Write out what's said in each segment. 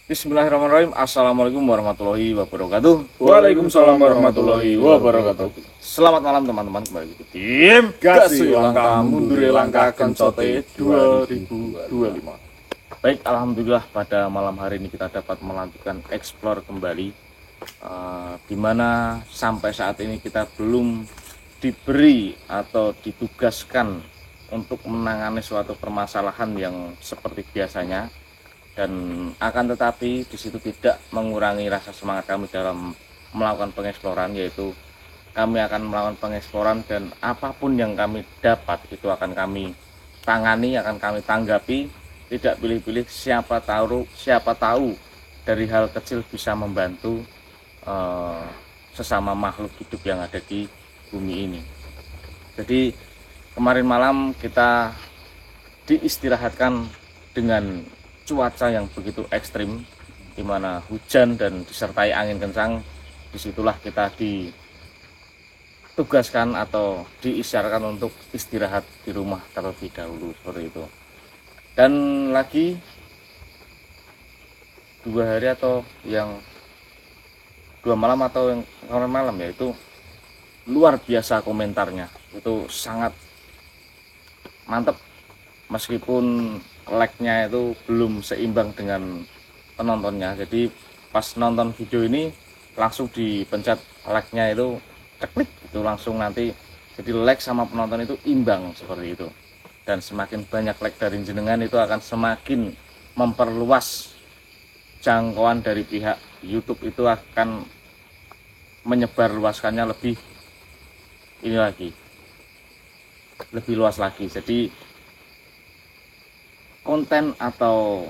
Bismillahirrahmanirrahim. Assalamualaikum warahmatullahi wabarakatuh. Waalaikumsalam warahmatullahi wabarakatuh. Selamat malam teman-teman, kembali ke tim Kasih langkah mundur langkah kencote 2025. Baik, alhamdulillah pada malam hari ini kita dapat melanjutkan explore kembali, di mana sampai saat ini kita belum diberi atau ditugaskan untuk menangani suatu permasalahan yang seperti biasanya, dan akan tetapi di situ tidak mengurangi rasa semangat kami dalam melakukan pengeksploran, yaitu kami akan melakukan pengeksploran dan apapun yang kami dapat itu akan kami tangani, akan kami tanggapi, tidak pilih-pilih. Siapa tahu dari hal kecil bisa membantu sesama makhluk hidup yang ada di bumi ini. Jadi kemarin malam kita diistirahatkan dengan cuaca yang begitu ekstrim, di mana hujan dan disertai angin kencang. Disitulah kita ditugaskan atau diisyaratkan untuk istirahat di rumah terlebih dahulu, seperti itu. Dan lagi 2 hari atau yang 2 malam atau yang kemarin malam, yaitu luar biasa komentarnya, itu sangat mantep, meskipun like-nya itu belum seimbang dengan penontonnya. Jadi pas nonton video ini langsung dipencet like-nya itu klik, itu langsung nanti jadi like sama penonton itu imbang, seperti itu. Dan semakin banyak like dari jenengan itu akan semakin memperluas jangkauan dari pihak YouTube, itu akan menyebarluaskannya lebih lebih luas lagi. Jadi konten atau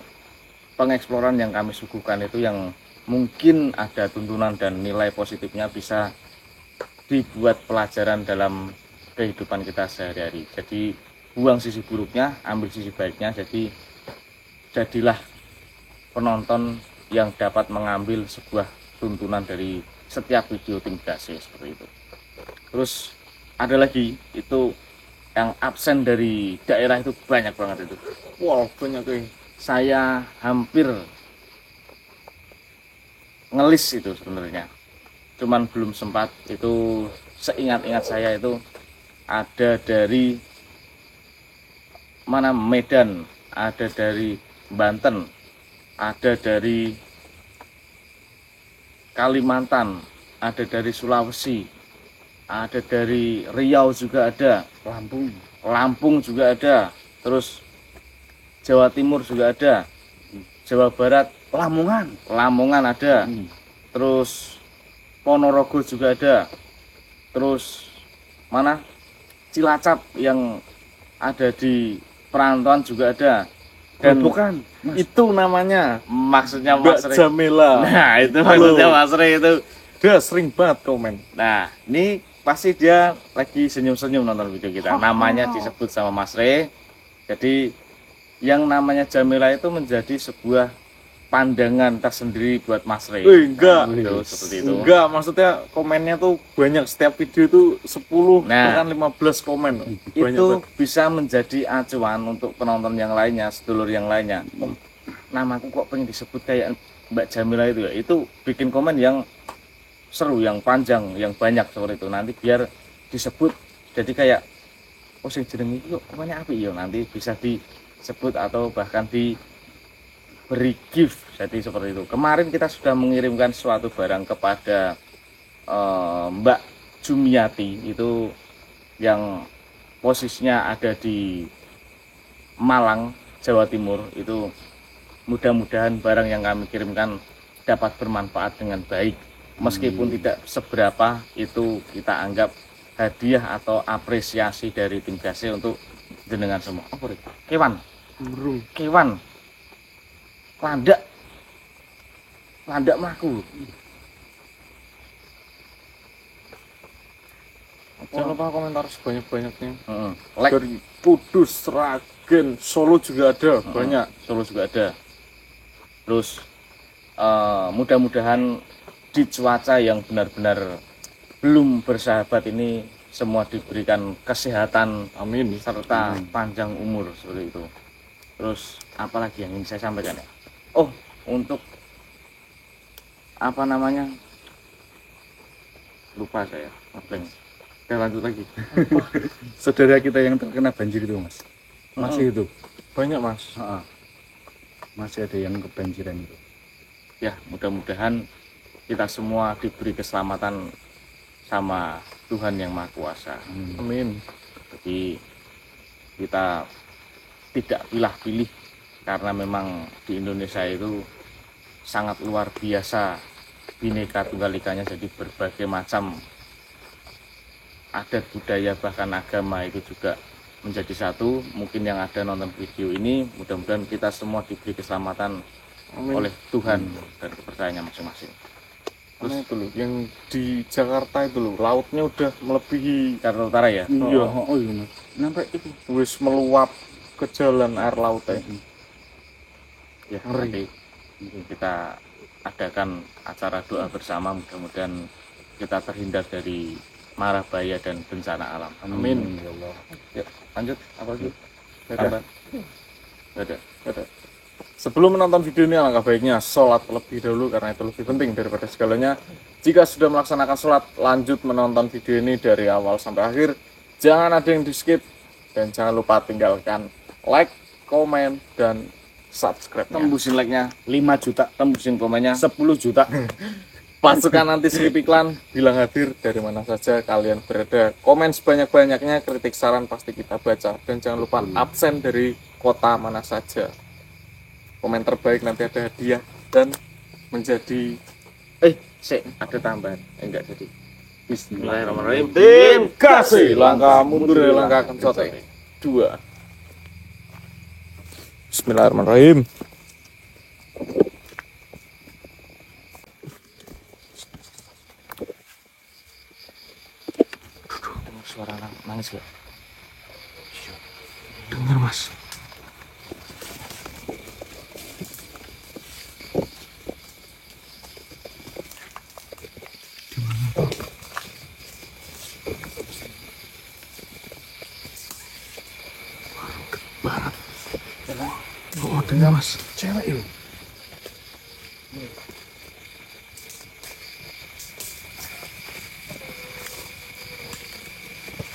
pengeksploran yang kami suguhkan itu yang mungkin ada tuntunan dan nilai positifnya, bisa dibuat pelajaran dalam kehidupan kita sehari-hari. Jadi buang sisi buruknya, ambil sisi baiknya. Jadi jadilah penonton yang dapat mengambil sebuah tuntunan dari setiap video tim Gase, seperti itu. Terus ada lagi, itu yang absen dari daerah itu banyak banget itu. Wow, banyak tuh. Saya hampir ngelis itu sebenarnya, cuman belum sempat. Itu seingat-ingat saya itu ada dari mana, Medan, ada dari Banten, ada dari Kalimantan, ada dari Sulawesi, ada dari Riau juga ada, Lampung juga ada, terus Jawa Timur juga ada, Jawa Barat, Lamongan ada, terus Ponorogo juga ada, terus mana, Cilacap yang ada di perantauan juga ada. Dan bukan itu namanya, maksudnya Mas Mbak Re. Jamila. Nah, itu maksudnya Mas Re itu. Dia sering banget komen. Nah, ini pasti dia lagi senyum-senyum nonton video kita. Namanya disebut sama Mas Re. Jadi yang namanya Jamila itu menjadi sebuah pandangan tersendiri buat Mas Re. Enggak. Nah, itu seperti itu. Enggak, maksudnya komennya tuh banyak. Setiap video itu 10 Nah, bahkan 15 komen. Banyak itu banget. bisa menjadi acuan untuk penonton yang lainnya, sedulur yang lainnya. Oh, namaku kok pengen disebut kayak Mbak Jamila itu ya. Itu bikin komen yang seru, yang panjang, yang banyak, seperti itu. Nanti biar disebut, jadi kayak oh sing jeneng iki kok pokoknya apik ya, nanti bisa disebut atau bahkan diberi gift. Jadi seperti itu. Kemarin kita sudah mengirimkan suatu barang kepada Mbak Jumiati, itu yang posisinya ada di Malang, Jawa Timur. Itu mudah-mudahan barang yang kami kirimkan dapat bermanfaat dengan baik. Meskipun tidak seberapa, itu kita anggap hadiah atau apresiasi dari tim Gase untuk jenengan semua. Apa itu? Kewan, Burung. kewan, landak mlaku. Jangan lupa komentar sebanyak-banyaknya. Like, Dari Kudus, Sragen, Solo juga ada banyak. Solo juga ada. Terus mudah-mudahan di cuaca yang benar-benar belum bersahabat ini semua diberikan kesehatan, Amin. serta panjang umur, seperti itu. Terus apalagi yang ingin saya sampaikan ya? Oh, untuk apa namanya, lupa saya ngeblank. Oke, lanjut lagi. Saudara kita yang terkena banjir itu mas, masih itu Banyak mas. ah, masih ada yang kebanjiran itu. Ya mudah-mudahan kita semua diberi keselamatan sama Tuhan yang Maha Kuasa. Amin. Jadi kita tidak pilih-pilih, karena memang di Indonesia itu sangat luar biasa Bhinneka Tunggal Ikanya. Jadi berbagai macam adat budaya bahkan agama itu juga menjadi satu. Mungkin yang ada nonton video ini, mudah-mudahan kita semua diberi keselamatan Amin. oleh Tuhan dan kepercayaannya masing-masing. Terus itu loh, yang di Jakarta itu loh, lautnya udah melebihi, Jakarta Utara ya, Iya. Oh iya mas, sampai itu wis meluap ke jalan air lautnya. ya Ngeri. nanti kita adakan acara doa bersama, mudah-mudahan kita terhindar dari mara bahaya dan bencana alam. Amin. ya Allah. Ya, lanjut apa lagi? Dadah. Tambah? Dadah. Dadah. Sebelum menonton video ini, alangkah baiknya sholat terlebih dahulu, karena itu lebih penting daripada segalanya. Jika sudah melaksanakan sholat, lanjut menonton video ini dari awal sampai akhir. Jangan ada yang di skip, dan jangan lupa tinggalkan like, komen, dan subscribe. Tembusin like-nya, 5 juta, tembusin komennya. 10 juta. Pasukan anti skip iklan bilang hadir dari mana saja kalian berada. Komen sebanyak-banyaknya, kritik saran pasti kita baca. Dan jangan lupa absen dari kota mana saja. Komen terbaik nanti ada hadiah dan menjadi Ada tambahan. Enggak jadi. Bismillahirrahmanirrahim. Tim kasih langkah mundur dari langkah kencote. 2. Bismillahirrahmanirrahim. Suara nangis gak? Dengar mas. Oh, dengar mas. Cewek itu.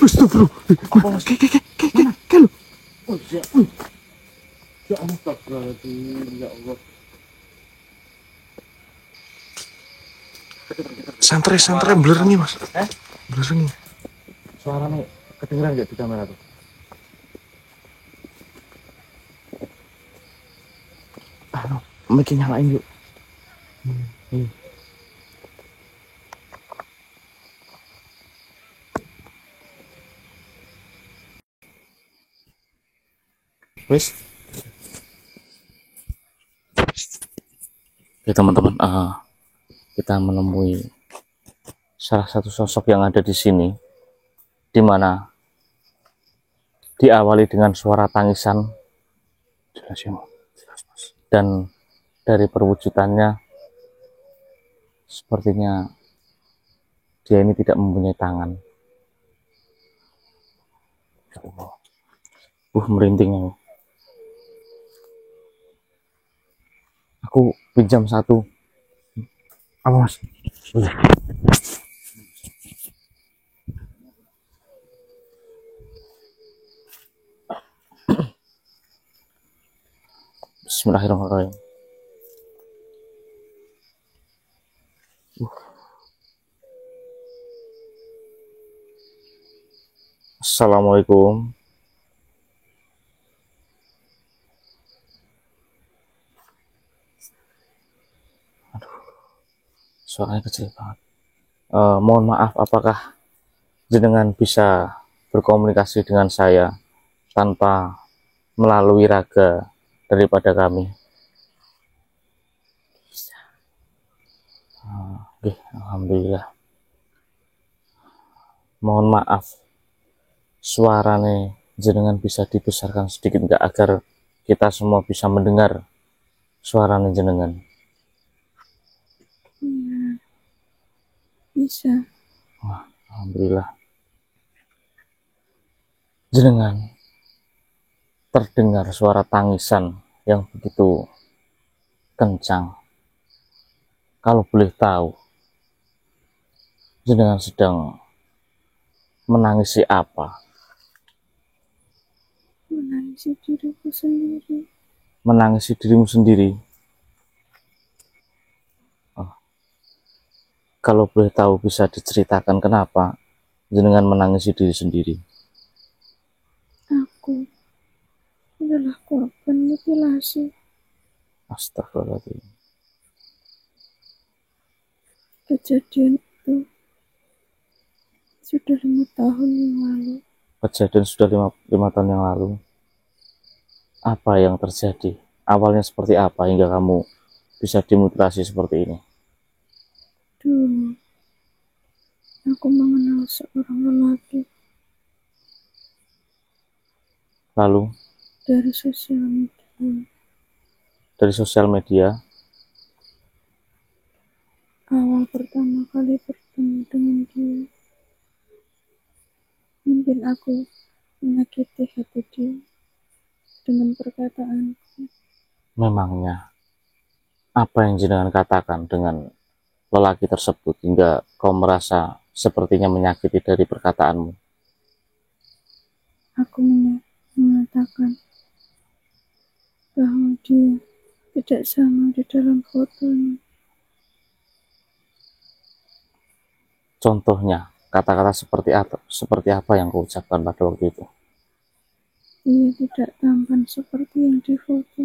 Astagfirullah. Apa mas? Ke. Oh iya. Ya Allah, astagfirullahaladzim, ya Allah. Santai blur nih mas. Blur nih. Suaranya kedengeran gak di kamera tuh? Mic nyalain yuk. Wes. Oke teman-teman, kita menemui salah satu sosok yang ada di sini, di mana diawali dengan suara tangisan, dan dari perwujudannya sepertinya dia ini tidak mempunyai tangan. Ya Allah. Merinding aku. Aku pinjam satu. Apa mas? Bismillahirrahmanirrahim. Assalamualaikum. Suaranya kecil banget. Mohon maaf, apakah jenengan bisa berkomunikasi dengan saya tanpa melalui raga daripada kami? Oke, alhamdulillah. Mohon maaf, suaranya jenengan bisa dibesarkan sedikit nggak, agar kita semua bisa mendengar suaranya jenengan? Iya, bisa. Wah, alhamdulillah. Jenengan terdengar suara tangisan yang begitu kencang. Kalau boleh tahu, jenengan sedang menangisi apa? Menangisi diriku sendiri. Menangisi dirimu sendiri. Oh, kalau boleh tahu bisa diceritakan kenapa jenengan menangisi diri sendiri? Aku adalah korban mutilasi. Astagfirullahaladzim. Kejadian itu sudah 5 tahun yang lalu. Kejadian sudah lima tahun yang lalu. Apa yang terjadi? Awalnya seperti apa hingga kamu bisa dimutilasi seperti ini? Dulu, aku mengenal seorang lelaki Lalu dari sosial media. dari sosial media, Awal pertama kali bertemu dengan dia, mungkin aku menyakiti hati dia dengan perkataanku. memangnya apa yang jenengan katakan dengan lelaki tersebut hingga kau merasa sepertinya menyakiti dari perkataanmu? Aku mengatakan bahwa dia tidak sama di dalam fotonya. Contohnya, kata-kata seperti apa yang kau ucapkan pada waktu itu? Dia tidak tampan seperti yang di foto.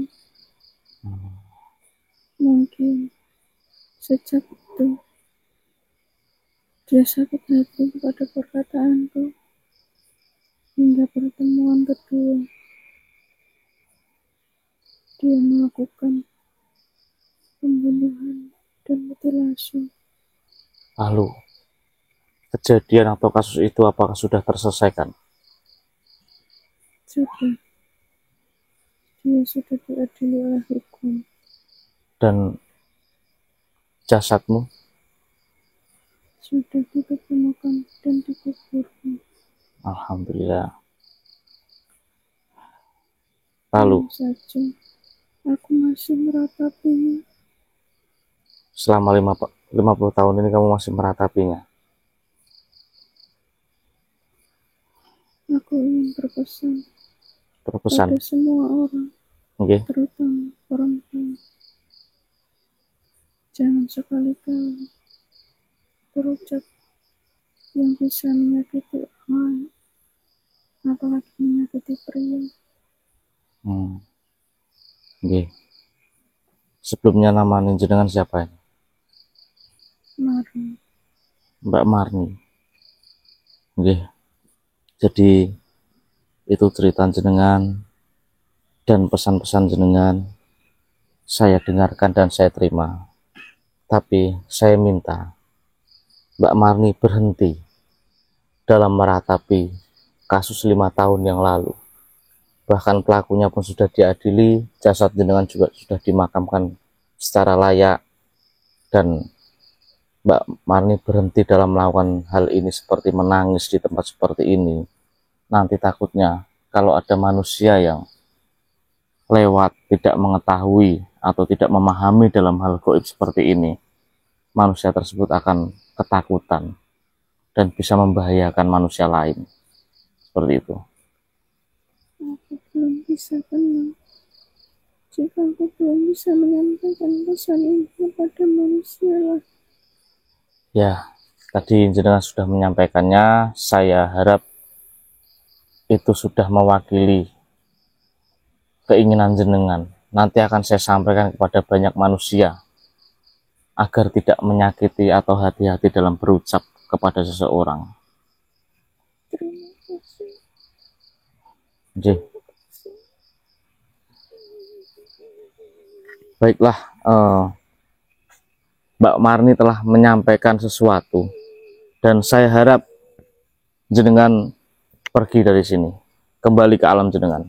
Mungkin sejak itu dia sakit hati pada perkataanku. Hingga pertemuan kedua, dia melakukan pembunuhan dan mutilasi. Lalu, kejadian atau kasus itu apakah sudah terselesaikan? Sudah, dia sudah diadili oleh hukum. Dan jasadmu? Sudah ditemukan dan dikuburkan. Alhamdulillah. Lalu, Hanya saja, aku masih meratapinya. selama 50 tahun ini kamu masih meratapinya. Aku ingin berpesan Berpesan, pada semua orang, oke? terutama perempuan. Jangan sekali-kali berucap yang bisa menyakiti orang lain, apalagi menyakiti pria. Oke. Sebelumnya nama jenengan siapa ini? Mari, Mbak Marni. Oke. Jadi itu cerita jenengan dan pesan-pesan jenengan saya dengarkan dan saya terima. Tapi saya minta Mbak Marni berhenti dalam meratapi kasus 5 tahun yang lalu. Bahkan pelakunya pun sudah diadili, jasad jenengan juga sudah dimakamkan secara layak, dan Mbak Marni berhenti dalam melakukan hal ini seperti menangis di tempat seperti ini. Nanti takutnya kalau ada manusia yang lewat tidak mengetahui atau tidak memahami dalam hal gaib seperti ini, manusia tersebut akan ketakutan dan bisa membahayakan manusia lain. Seperti itu. aku belum bisa tenang jika aku belum bisa menyampaikan pesan ini kepada manusia lain. Ya, tadi jenengan sudah menyampaikannya. Saya harap itu sudah mewakili keinginan jenengan. Nanti akan saya sampaikan kepada banyak manusia agar tidak menyakiti atau hati-hati dalam berucap kepada seseorang. Terima kasih. Oke. Baiklah, Mbak Marni telah menyampaikan sesuatu dan saya harap jenengan pergi dari sini, kembali ke alam jenengan.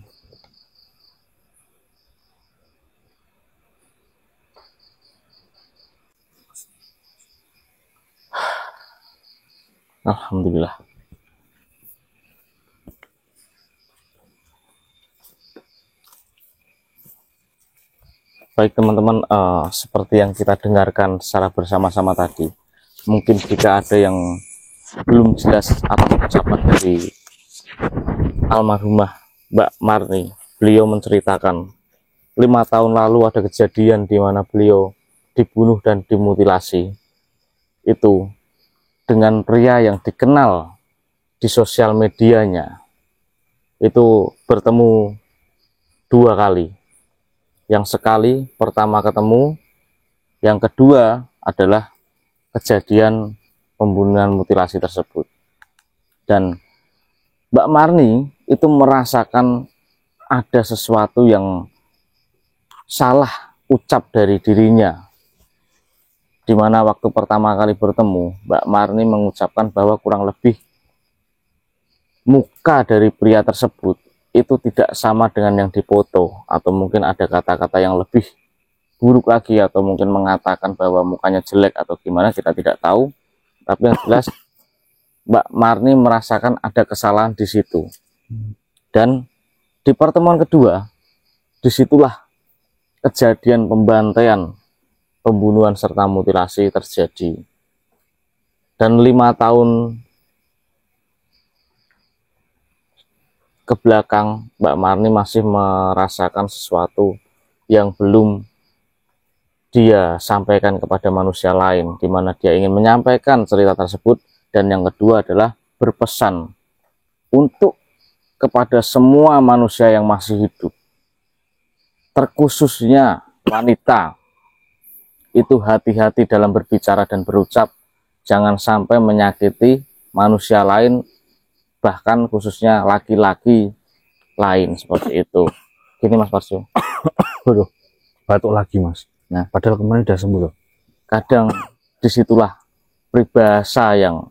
Alhamdulillah. Baik teman-teman, seperti yang kita dengarkan secara bersama-sama tadi, mungkin jika ada yang belum jelas apa ucapan dari almarhumah Mbak Marni, beliau menceritakan 5 tahun lalu ada kejadian di mana beliau dibunuh dan dimutilasi itu dengan pria yang dikenal di sosial medianya. Itu bertemu 2 kali. Yang sekali pertama ketemu, yang kedua adalah kejadian pembunuhan mutilasi tersebut. Dan Mbak Marni itu merasakan ada sesuatu yang salah ucap dari dirinya, di mana waktu pertama kali bertemu Mbak Marni mengucapkan bahwa kurang lebih muka dari pria tersebut itu tidak sama dengan yang dipoto, atau mungkin ada kata-kata yang lebih buruk lagi, atau mungkin mengatakan bahwa mukanya jelek atau gimana, kita tidak tahu. Tapi yang jelas Mbak Marni merasakan ada kesalahan di situ. Dan di pertemuan kedua, disitulah kejadian pembantaian, pembunuhan serta mutilasi terjadi. Dan 5 tahun ke belakang, Mbak Marni masih merasakan sesuatu yang belum dia sampaikan kepada manusia lain, di mana dia ingin menyampaikan cerita tersebut. Dan yang kedua adalah berpesan untuk kepada semua manusia yang masih hidup, terkhususnya wanita, itu hati-hati dalam berbicara dan berucap, jangan sampai menyakiti manusia lain, bahkan khususnya laki-laki lain, seperti itu. Gini Mas Parjo. Aduh, batuk lagi Mas. Nah, Padahal kemarin udah sembuh loh. kadang disitulah peribahasa yang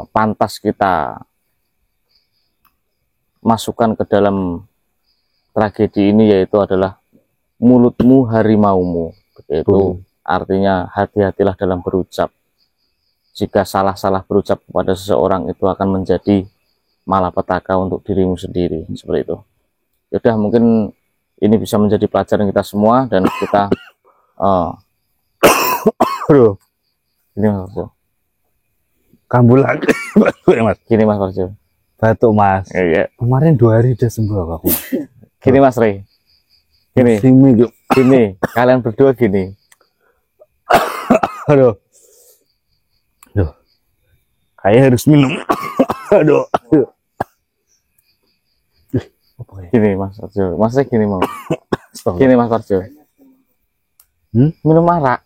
pantas kita masukkan ke dalam tragedi ini, yaitu adalah mulutmu harimaumu. Begitu. Artinya hati-hatilah dalam berucap. Jika salah-salah berucap kepada seseorang, itu akan menjadi malapetaka untuk dirimu sendiri, seperti itu. Yaudah, mungkin ini bisa menjadi pelajaran kita semua, dan kita Aduh, ini Mas Parjo. kambuh lagi. Batuk ya Mas. Gini Mas Parjo. Batuk Mas. Iya. Kemarin 2 hari udah sembuh aku. Gini Mas Rey. Gini, gini, kalian berdua gini. Aduh. Aduh. Kayak harus minum. Aduh. Apa ya? Gini Mas Parjo. Mas Rey gini mau. Stop. Gini Mas Parjo. Minum arak.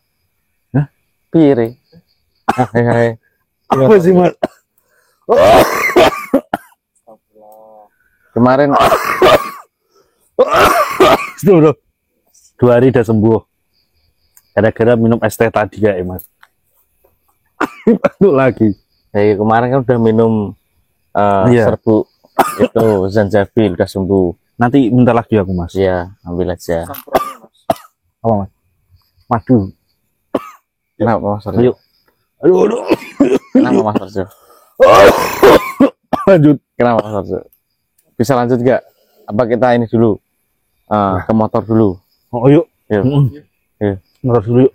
Hah? Pire. Hai. Apa sih Mas? Kemarin Stop, bro. 2 hari udah sembuh. Gara-gara minum es teh tadi ya Mas. Batuk lagi. dari kemarin kan udah minum Iya. serbuk itu zanjabil, udah sembuh. Nanti bentar lagi aku Mas. Iya, ambil aja. Apa Mas? Madu. Kenapa Mas Parjo? Ayo. Aduh. Kenapa Mas Parjo? Lanjut. Kenapa Mas Parjo? Bisa lanjut gak? Apa kita ini dulu? Ke motor dulu. Oh, yuk. Yuk. Motor dulu yuk.